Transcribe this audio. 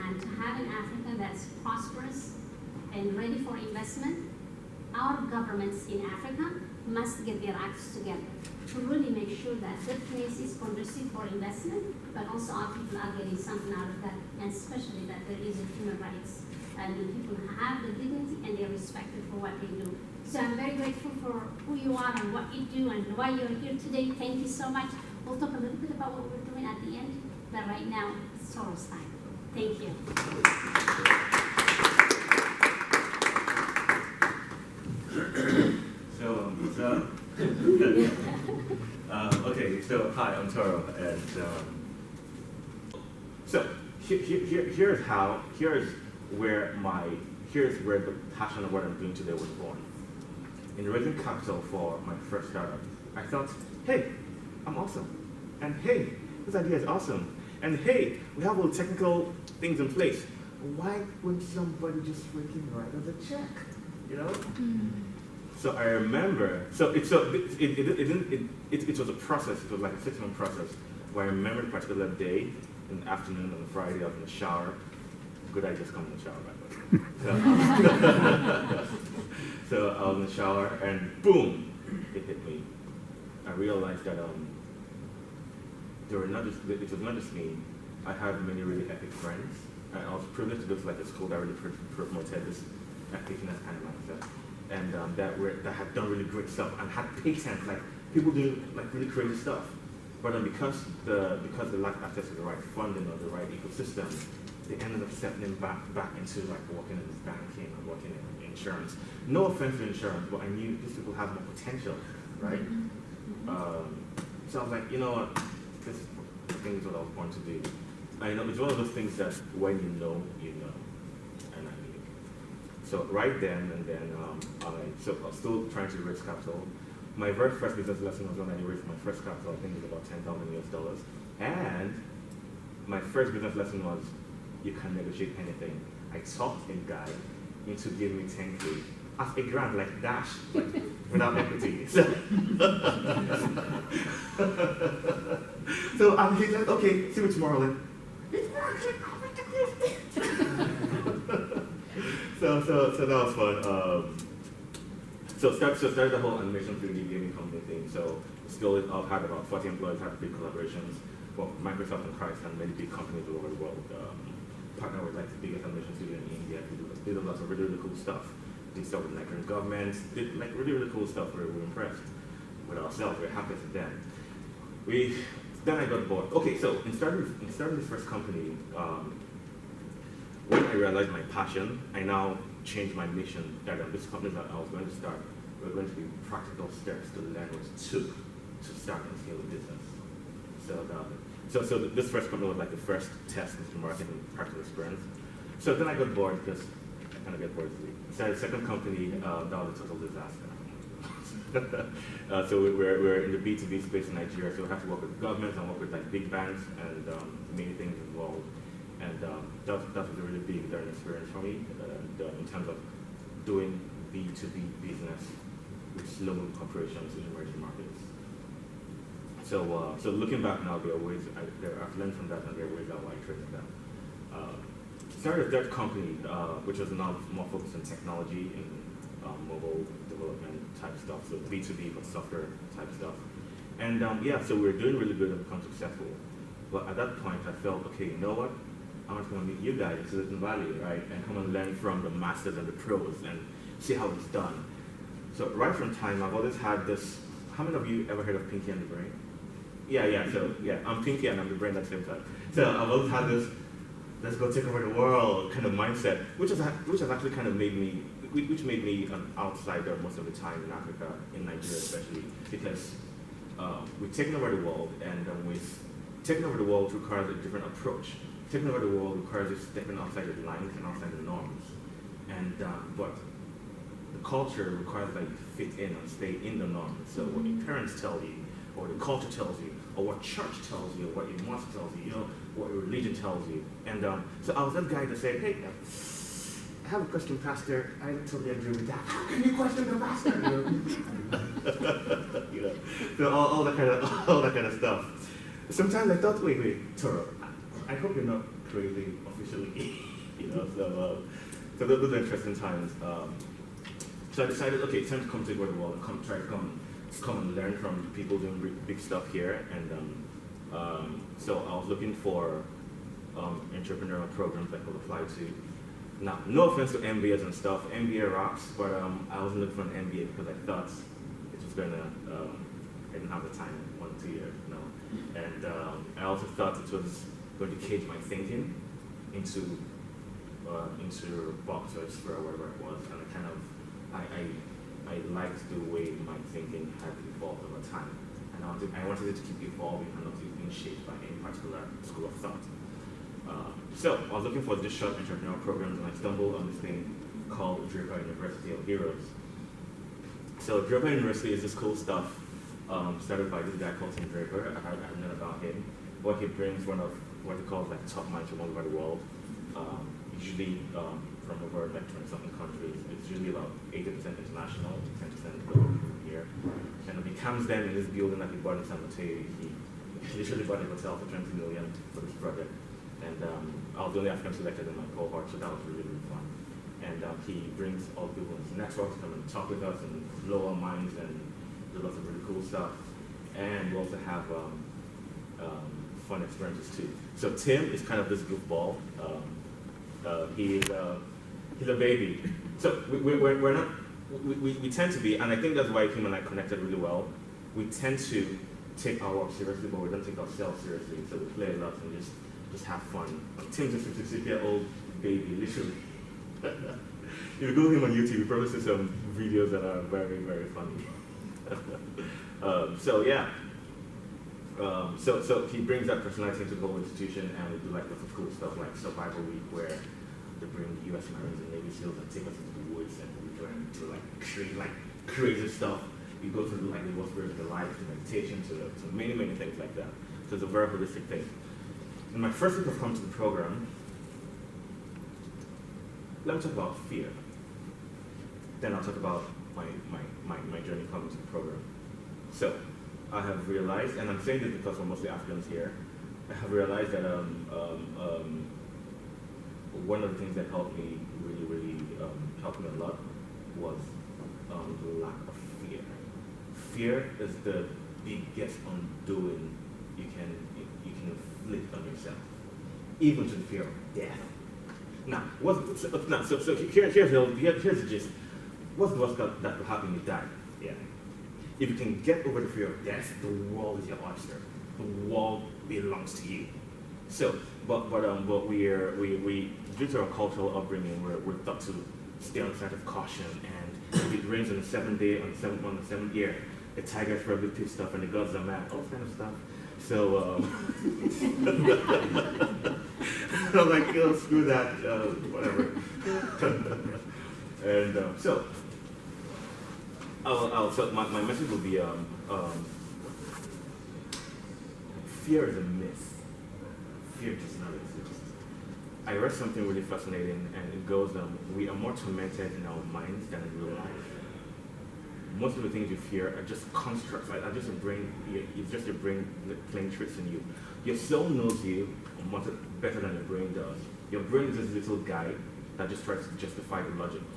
And to have an Africa that's prosperous and ready for investment, our governments in Africa must get their acts together to really make sure that the place is conducive for investment, but also our people are getting something out of that, and especially that there is a human rights, and people have the dignity and they're respected for what they do. So I'm very grateful for who you are and what you do and why you're here today. Thank you so much. We'll talk a little bit about what we're doing at the end, but right now, it's Toro's time. Thank you. Okay, so hi, I'm Toro, and here's where the passion of what I'm doing today was born. In raising capital for my first startup, I thought, hey, I'm awesome, and hey, this idea is awesome, and hey, we have all the technical things in place. Why wouldn't somebody just freaking write us a check, you know? So I remember, it was a process. It was like a 6-month process where I remember a particular day in the afternoon on a Friday. I was in the shower. Good, I just come in the shower, by the way. So I was in the shower, and boom, it hit me. I realized that it was not just me. I had many really epic friends, and I was privileged to go to like a school that really promoted this epicness kind of mindset. And that had done really great stuff and had patents, like people doing like really crazy stuff. But because they lacked access to the right funding or the right ecosystem, they ended up settling back into like working in banking and working in insurance. No offense to insurance, but I knew these people have more potential, right? So I was like, you know what, this thing is what I was born to do. I know it's one of those things that when you know, you know. So right then and then, I was still trying to raise capital. My very first business lesson was when I raised my first capital. I think it was about $10,000 US. And my first business lesson was, you can negotiate anything. I talked a guy into giving me 10K as a grant, like dash, like without equity. So he's like, okay, see you tomorrow. Like, it's working. So that was fun. So started the whole animation 3D gaming company thing. So scaled it up, had about 40 employees, had big collaborations. Well, Microsoft and Christ and many big companies all over the world. Partner with like the biggest animation studio in India. Did lots of really, really cool stuff. Did stuff with Nigerian government. Did like really, really cool stuff. We were impressed with ourselves. We were happy with them. Then I got bored. Okay, so in starting this first company, when I realized my passion, I now changed my mission that this company that I was going to start were going to be practical steps to learn what it took to start and scale a business. So this first company was like the first test into marketing practical experience. So then I got bored because I kind of get bored easily. Started a second company, that was a total disaster. So we're in the B2B space in Nigeria, so we have to work with governments and work with like big banks and many things involved. And that was a really big learning experience for me in terms of doing B2B business with slow-moving corporations in emerging markets. So looking back now, there are ways I've learned from that, and there are ways how I iterate that. Started a third company, which was now more focused on technology and mobile development type stuff, so B2B but software type stuff. And so we were doing really good and become successful. But at that point, I felt, okay, you know what? I want to come and meet you guys in Silicon Valley, right? And come and learn from the masters and the pros and see how it's done. So right from time, I've always had this, how many of you ever heard of Pinky and the Brain? Yeah, I'm Pinky and I'm the brain at the same time. So I've always had this, let's go take over the world kind of mindset, which has actually kind of made me an outsider most of the time in Africa, in Nigeria especially, because we've taken over the world, and taking over the world requires a different approach. Taking over the world requires you stepping outside the lines and outside the norms. And but the culture requires that you fit in and stay in the norms. So what your parents tell you, or the culture tells you, or what church tells you, or what your mosque tells you, what your religion tells you. And so I was that guy that said, hey, I have a question, Pastor. I totally agree with that. How can you question the pastor? So all that kind of stuff. Sometimes I thought, wait, Toro, I hope you're not crazy officially, so those are interesting times. So I decided, okay, it's time to come to the world and come and learn from people doing big stuff here. And so I was looking for entrepreneurial programs that could apply to. Now, no offense to MBAs and stuff, MBA rocks, but I wasn't looking for an MBA because I thought it was gonna, I didn't have the time, 1 or 2 years, And I also thought it was going to cage my thinking into boxers or whatever it was, and I liked the way my thinking had evolved over time, and I wanted it to keep evolving and not to be being shaped by any particular school of thought. So I was looking for this short entrepreneurial programs, and I stumbled on this thing called Draper University of Heroes. So Draper University is this cool stuff started by this guy called Tim Draper. I've known about him. What he brings, one of what he calls like top minds from all over the world, usually from over like 20-something countries. It's usually about 80% international, 10% local from here. And he comes then in this building that he bought in San Mateo. He literally bought a hotel for $20 million for this project. And I was the only African selected in my cohort, so that was really, really fun. And he brings all people in his network to come and talk with us and blow our minds and do lots of really cool stuff. And we also have fun experiences too. So Tim is kind of this goofball. He's a baby. So we're not, we tend to be, and I think that's why him and I connected really well. We tend to take our work seriously, but we don't take ourselves seriously. So we play a lot and just have fun. Tim's a 56-year-old baby, literally. If you Google him on YouTube, you probably see some videos that are very, very funny. So yeah. So he brings that personality into the whole institution, and we do like lots of cool stuff like Survival Week, where they bring U.S. Marines and Navy SEALs and take us into the woods, and we learn to like crazy stuff. We go through like the most spiritual life, to meditation, to many things like that. So it's a very holistic thing. In my first week of coming to the program, let me talk about fear. Then I'll talk about my journey coming to the program. So I have realized, and I'm saying this because we're mostly Africans here, I have realized that one of the things that helped me really helped me a lot was the lack of fear. Fear is the biggest undoing you can inflict on yourself, even to the fear of death. Now, so here's the gist. What's the worst that will happen? You die. Yeah. If you can get over the fear of death, the world is your oyster. The world belongs to you. So, but we due to our cultural upbringing, we're taught to stay on the side of caution. And if it rains on the seventh day, on the seventh year, the tigers probably pissed off and the gods are mad. All this kind of stuff. So I'm like, oh, screw that, whatever. And so my message will be fear is a myth. Fear does not exist. I read something really fascinating, and it goes, we are more tormented in our minds than in real life. Most of the things you fear are just constructs. It's just your brain playing tricks on you. Your soul knows you much better than your brain does. Your brain is this little guy that just tries to justify the logic